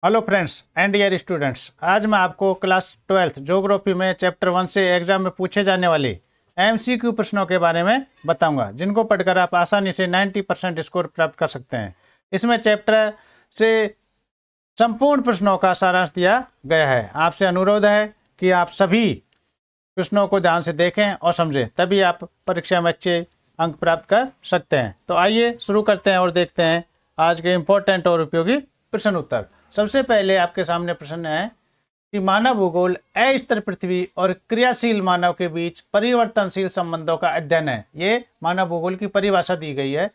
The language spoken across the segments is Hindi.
Hello friends and dear students, आज मैं आपको क्लास 12th ज्योग्राफी में चैप्टर 1 से एग्जाम में पूछे जाने वाले एमसीक्यू प्रश्नों के बारे में बताऊंगा, जिनको पढ़कर आप आसानी से 90% स्कोर प्राप्त कर सकते हैं। इसमें चैप्टर से संपूर्ण प्रश्नों का सारांश दिया गया है। आपसे अनुरोध है कि आप सभी प्रश्नों को ध्यान से देखें और समझें, तभी आप परीक्षा में अच्छे अंक प्राप्त कर सकते हैं। तो आइए शुरू करते हैं और देखते हैं आज के इम्पोर्टेंट और उपयोगी प्रश्न उत्तर। सबसे पहले आपके सामने प्रश्न है कि मानव भूगोल अस्थिर पृथ्वी और क्रियाशील मानव के बीच परिवर्तनशील संबंधों का अध्ययन है। ये मानव भूगोल की परिभाषा दी गई है।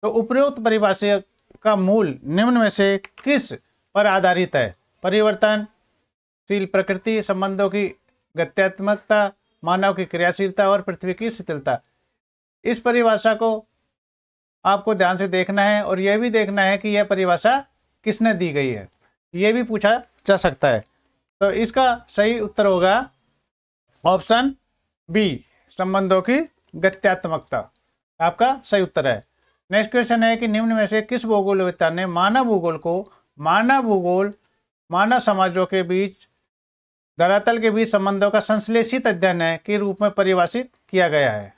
तो उपरोक्त परिभाषा का मूल निम्न में से किस पर आधारित है? परिवर्तनशील प्रकृति, संबंधों की गत्यात्मकता, मानव की क्रियाशीलता और पृथ्वी की शिथिलता। इस परिभाषा को आपको ध्यान से देखना है और यह भी देखना है कि यह परिभाषा किसने दी गई है, ये भी पूछा जा सकता है। तो इसका सही उत्तर होगा ऑप्शन बी, संबंधों की गत्यात्मकता आपका सही उत्तर है। नेक्स्ट क्वेश्चन है कि निम्न में से किस भूगोलविद्ता ने मानव भूगोल को मानव समाजों के बीच, धरातल के बीच संबंधों का संश्लेषित अध्ययन है के रूप में परिभाषित किया गया है?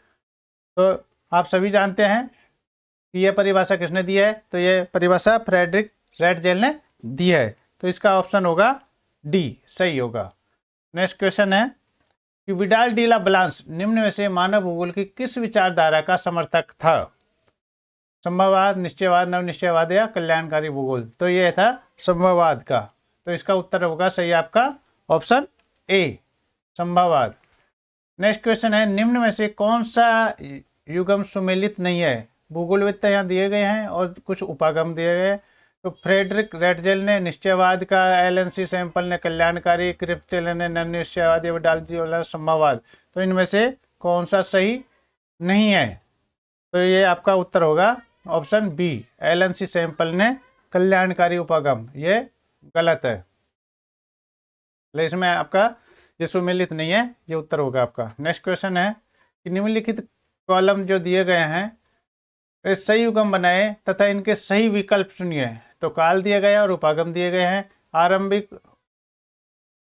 तो आप सभी जानते हैं कि यह परिभाषा किसने दी है। तो यह परिभाषा फ्रेडरिक रैटजेल ने दी है। तो इसका ऑप्शन होगा डी, सही होगा। नेक्स्ट क्वेश्चन है कि विडाल डी ला ब्लांस निम्न में से मानव भूगोल की किस विचारधारा का समर्थक था? संभववाद, निश्चयवाद, नवनिश्चयवाद या कल्याणकारी भूगोल? तो यह था संभववाद का। तो इसका उत्तर होगा सही आपका ऑप्शन ए, संभववाद। नेक्स्ट क्वेश्चन है निम्न में से कौन सा युगम सुमेलित नहीं है? भूगोलविद्ता यहाँ दिए गए हैं और कुछ उपागम दिए गए हैं। तो फ्रेडरिक रैटजेल ने निश्चयवाद का, एलन सी सैंपल ने कल्याणकारी, क्रिप्टेल ने नवनिश्चयवादी, विडाल डी ला संभववाद। तो इनमें से कौन सा सही नहीं है? तो ये आपका उत्तर होगा ऑप्शन बी, एलन सी सैंपल ने कल्याणकारी उपागम। ये गलत है, इसमें आपका ये सुमेलित नहीं है, ये उत्तर होगा आपका। नेक्स्ट क्वेश्चन है कि निम्नलिखित कॉलम जो दिए गए हैं सही युगम बनाए तथा इनके सही विकल्प चुनिए। तो काल दिए गए और उपागम दिए गए हैं। आरंभिक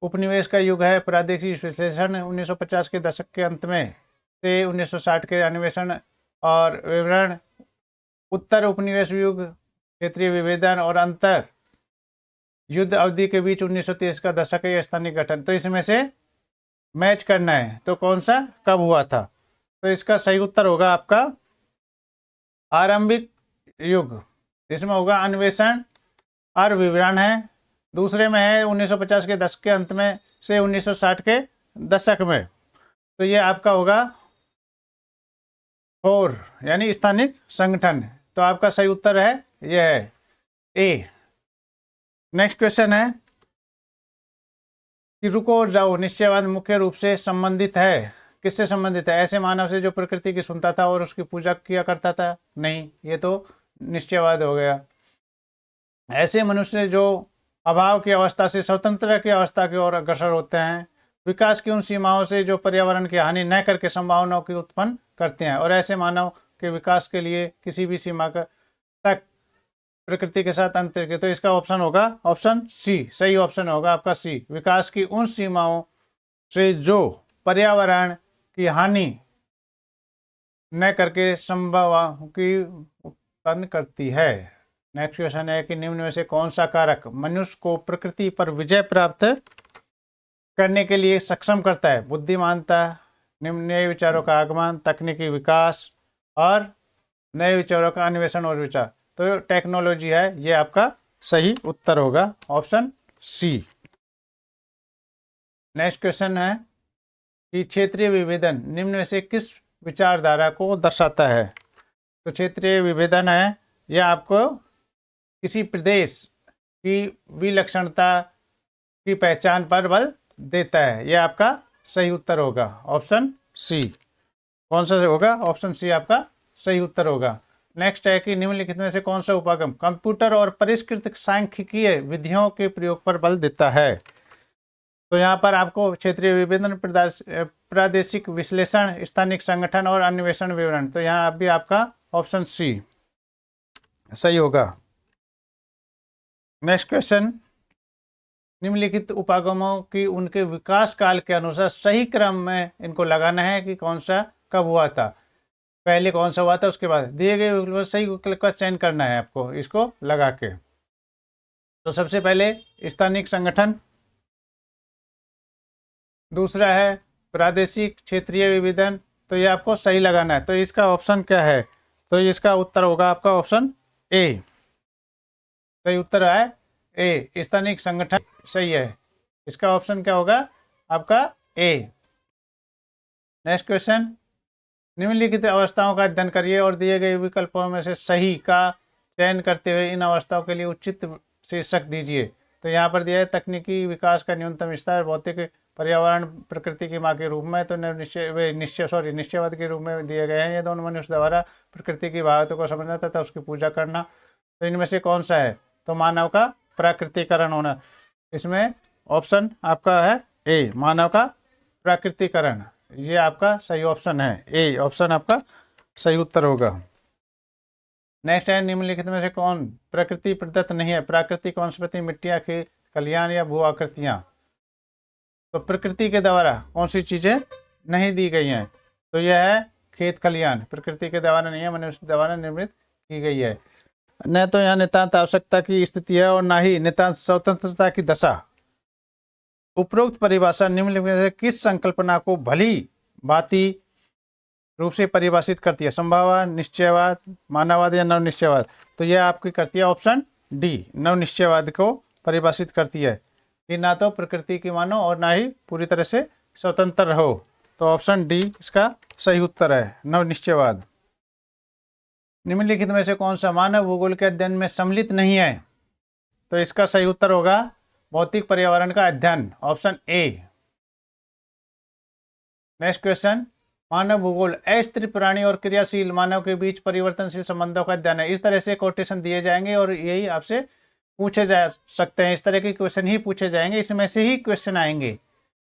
उपनिवेश का युग है, प्रादेशिक विश्लेषण 1950 के दशक के अंत में से 1960 के अन्वेषण और विवरण, उत्तर उपनिवेश युग, क्षेत्रीय विभेदन और अंतर युद्ध अवधि के बीच 1930 का दशक है, स्थानिक गठन। तो इसमें से मैच करना है तो कौन सा कब हुआ था? तो इसका सही उत्तर होगा आपका आरंभिक युग। इसमें होगा अन्वेषण और विवरण है। दूसरे में है 1950 के दशक के अंत में से 1960 के दशक में। तो ये आपका होगा 4 यानी स्थानिक संगठन। तो आपका सही उत्तर है यह है ए। नेक्स्ट क्वेश्चन है कि रुको और जाओ निश्चयवाद मुख्य रूप से संबंधित है, किससे संबंधित है? ऐसे मानव से जो प्रकृति की सुनता था और उसकी पूजा किया करता था? नहीं, ये तो निश्चयवाद हो गया। ऐसे मनुष्य जो अभाव की अवस्था से स्वतंत्रता की अवस्था की ओर अग्रसर होते हैं, विकास की उन सीमाओं से जो पर्यावरण की हानि न करके संभावनाओं की उत्पन्न करते हैं, और ऐसे मानव के विकास के लिए किसी भी सीमा तक प्रकृति के साथ अंतर के। तो इसका ऑप्शन होगा ऑप्शन सी, सही ऑप्शन होगा आपका सी, विकास की उन सीमाओं से जो पर्यावरण की हानि न करके संभावनाओं की उत्पन्न करती है। नेक्स्ट क्वेश्चन है कि निम्न में से कौन सा कारक मनुष्य को प्रकृति पर विजय प्राप्त करने के लिए सक्षम करता है? बुद्धिमानता, नए विचारों का आगमन, तकनीकी विकास और नए विचारों का अन्वेषण और विचार। तो टेक्नोलॉजी है, ये आपका सही उत्तर होगा ऑप्शन सी। नेक्स्ट क्वेश्चन है कि क्षेत्रीय विभेदन निम्न में से किस विचारधारा को दर्शाता है? तो क्षेत्रीय विभेदन है यह आपको किसी प्रदेश की विलक्षणता की पहचान पर बल देता है। यह आपका सही उत्तर होगा ऑप्शन सी। कौन सा होगा? ऑप्शन सी आपका सही उत्तर होगा। नेक्स्ट है कि निम्नलिखित में से कौन सा उपागम कंप्यूटर और परिष्कृत सांख्यिकीय विधियों के प्रयोग पर बल देता है? तो यहाँ पर आपको क्षेत्रीय विभेदन, प्रादेशिक विश्लेषण, स्थानिक संगठन और अन्वेषण विवरण। तो यहाँ भी आपका ऑप्शन सी सही होगा। नेक्स्ट क्वेश्चन निम्नलिखित उपागमों की उनके विकास काल के अनुसार सही क्रम में इनको लगाना है कि कौन सा कब हुआ था, पहले कौन सा हुआ था, उसके बाद दिए गए विकल्प सही विकल्प का चयन करना है आपको इसको लगा के। तो सबसे पहले स्थानिक संगठन, दूसरा है प्रादेशिक क्षेत्रीय विविधन, तो ये आपको सही लगाना है। तो इसका ऑप्शन क्या है, तो इसका उत्तर होगा आपका ऑप्शन ए। सही उत्तर है ए, स्थानिक संगठन सही है। इसका ऑप्शन क्या होगा आपका ए। नेक्स्ट क्वेश्चन, निम्नलिखित अवस्थाओं का अध्ययन करिए और दिए गए विकल्पों में से सही का चयन करते हुए इन अवस्थाओं के लिए उचित शीर्षक दीजिए। तो यहाँ पर दिया है तकनीकी विकास का न्यूनतम स्तर, भौतिक पर्यावरण प्रकृति की माँ के रूप में, तो निश्चयवाद के रूप में दिए गए हैं। ये दोनों मनुष्य द्वारा प्रकृति की बातों को समझना तथा उसकी पूजा करना। तो इनमें से कौन सा है, तो मानव का प्राकृतिकरण होना। इसमें ऑप्शन आपका है ए, मानव का प्राकृतिकरण, ये आपका सही ऑप्शन है ए, ऑप्शन आपका सही उत्तर होगा। नेक्स्ट है, निम्नलिखित में से कौन प्रकृति प्रदत्त नहीं है, प्राकृतिक वनस्पति, मिट्टियाँ, खेत खलियान या भू आकृतियाँ। तो प्रकृति के द्वारा कौन सी चीज़ें नहीं दी गई हैं, तो यह है खेत खलियान, प्रकृति के द्वारा नहीं है, मनुष्य द्वारा निर्मित की गई है। न तो यहाँ नितांत आवश्यकता की स्थिति है और ना ही नितांत स्वतंत्रता की दशा। उपरोक्त परिभाषा निम्नलिखित में से किस संकल्पना को भली भांति रूप से परिभाषित करती है, संभाववाद, निश्चयवाद, मानववाद या नवनिश्चयवाद। तो यह आपकी करती है ऑप्शन डी, नवनिश्चयवाद को परिभाषित करती है कि ना तो प्रकृति की मानो और ना ही पूरी तरह से स्वतंत्र रहो। तो ऑप्शन डी इसका सही उत्तर है, नवनिश्चयवाद। निम्नलिखित में से कौन सा मानव भूगोल के अध्ययन में सम्मिलित नहीं है, तो इसका सही उत्तर होगा भौतिक पर्यावरण का अध्ययन, ऑप्शन ए। नेक्स्ट क्वेश्चन, मानव भूगोल अस्थिर प्राणी और क्रियाशील मानव के बीच परिवर्तनशील संबंधों का अध्ययन है। इस तरह से कोटेशन दिए जाएंगे और यही आपसे पूछे जा सकते हैं, इस तरह के क्वेश्चन ही पूछे जाएंगे, इसमें से ही क्वेश्चन आएंगे,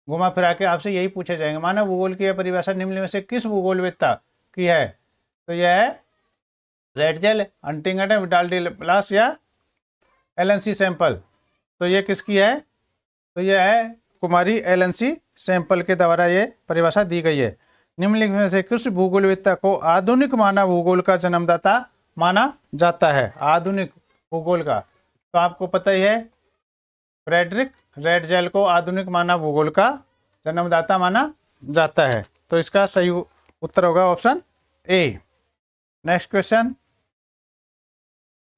घुमा फिरा के आपसे यही पूछे जाएंगे। मानव भूगोल की यह परिभाषा निम्न में से किस भूगोलवेत्ता की है, तो यह है रेडजेल, हंटिंगटन, विडाल डी प्लास या एलएनसी सैंपल। तो ये किसकी है, तो यह है कुमारी एलएनसी सैंपल के द्वारा ये परिभाषा दी गई है। निम्नलिखित में से किस भूगोलवेत्ता को आधुनिक मानव भूगोल का जन्मदाता माना जाता है, आधुनिक भूगोल का, तो आपको पता ही है फ्रेडरिक रेडजेल को आधुनिक मानव भूगोल का जन्मदाता माना जाता है। तो इसका सही उत्तर होगा ऑप्शन ए। नेक्स्ट क्वेश्चन,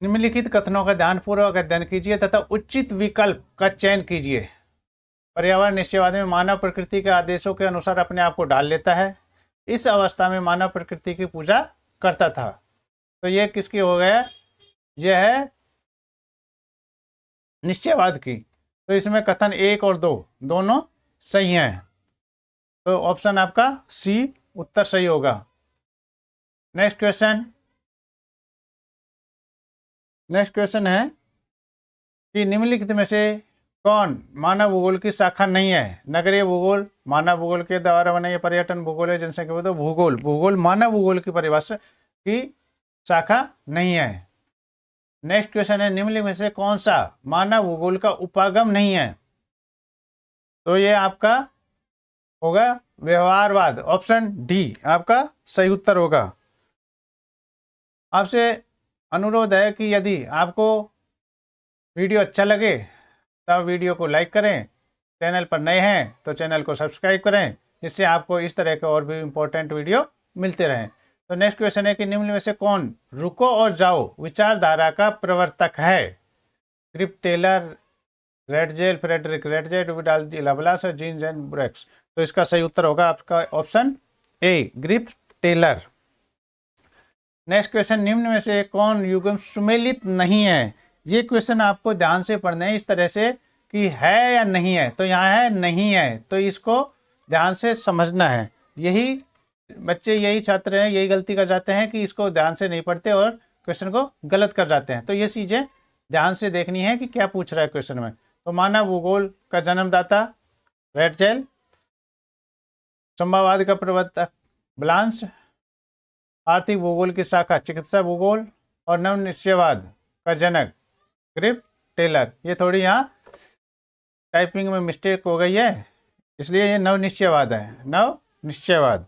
निम्नलिखित कथनों का ध्यानपूर्वक अध्ययन कीजिए तथा उचित विकल्प का चयन कीजिए। पर्यावरण निश्चयवाद में मानव प्रकृति के आदेशों के अनुसार अपने आप को ढाल लेता है, इस अवस्था में मानव प्रकृति की पूजा करता था। तो ये किसकी हो गया, यह है निश्चयवाद की। तो इसमें कथन 1 और 2 दोनों सही हैं, तो ऑप्शन आपका सी उत्तर सही होगा। नेक्स्ट क्वेश्चन है कि निम्नलिखित में से कौन मानव भूगोल की शाखा नहीं है। नगरीय भूगोल मानव भूगोल के द्वारा बने, पर्यटन भूगोल है, जनसंख्या तो भूगोल मानव भूगोल की परिभाषा की शाखा नहीं है। नेक्स्ट क्वेश्चन है, निम्नलिखित में से कौन सा मानव भूगोल का उपागम नहीं है, तो ये आपका होगा व्यवहारवाद, ऑप्शन डी आपका सही उत्तर होगा। आपसे अनुरोध है कि यदि आपको वीडियो अच्छा लगे तब वीडियो को लाइक करें, चैनल पर नए हैं तो चैनल को सब्सक्राइब करें, जिससे आपको इस तरह के और भी इम्पोर्टेंट वीडियो मिलते रहें। तो नेक्स्ट क्वेश्चन है कि निम्न में से कौन रुको और जाओ विचारधारा का प्रवर्तक है, Griff Taylor, Ratzel, Friedrich Ratzel, Vidal de Laplace और जीन जैन ब्रेक्स। तो इसका सही उत्तर होगा आपका option A, Griff Taylor. Next question, निम्न में से कौन युग्म सुमेलित नहीं है। ये क्वेश्चन आपको ध्यान से पढ़ना है इस तरह से कि है या नहीं है, तो यहाँ है नहीं है, तो इसको ध्यान से समझना है। यही बच्चे, यही छात्र हैं, यही गलती कर जाते हैं कि इसको ध्यान से नहीं पढ़ते और क्वेश्चन को गलत कर जाते हैं। तो ये चीज़ें ध्यान से देखनी है कि क्या पूछ रहा है क्वेश्चन में। तो मानव भूगोल का जन्मदाता रेडजेल, संभाववाद का प्रवर्तक ब्लांस, आर्थिक भूगोल की शाखा चिकित्सा भूगोल और नवनिश्चयवाद का जनक ग्रिफ टेलर। ये थोड़ी यहाँ टाइपिंग में मिस्टेक हो गई है, इसलिए ये नवनिश्चयवाद है, नवनिश्चयवाद।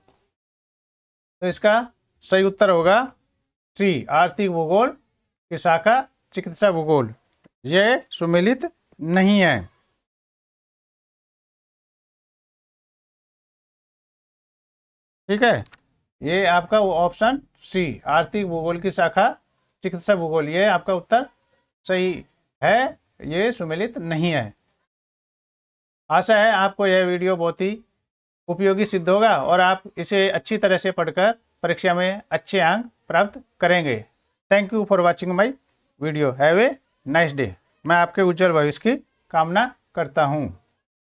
तो इसका सही उत्तर होगा सी, आर्थिक भूगोल की शाखा चिकित्सा भूगोल, ये सुमेलित नहीं है। ठीक है, ये आपका ऑप्शन सी, आर्थिक भूगोल की शाखा चिकित्सा भूगोल, ये आपका उत्तर सही है, ये सुमेलित नहीं है। आशा है आपको यह वीडियो बहुत ही उपयोगी सिद्ध होगा और आप इसे अच्छी तरह से पढ़कर परीक्षा में अच्छे अंक प्राप्त करेंगे। Thank you for watching my video. Have a nice day. मैं आपके उज्जवल भविष्य की कामना करता हूँ।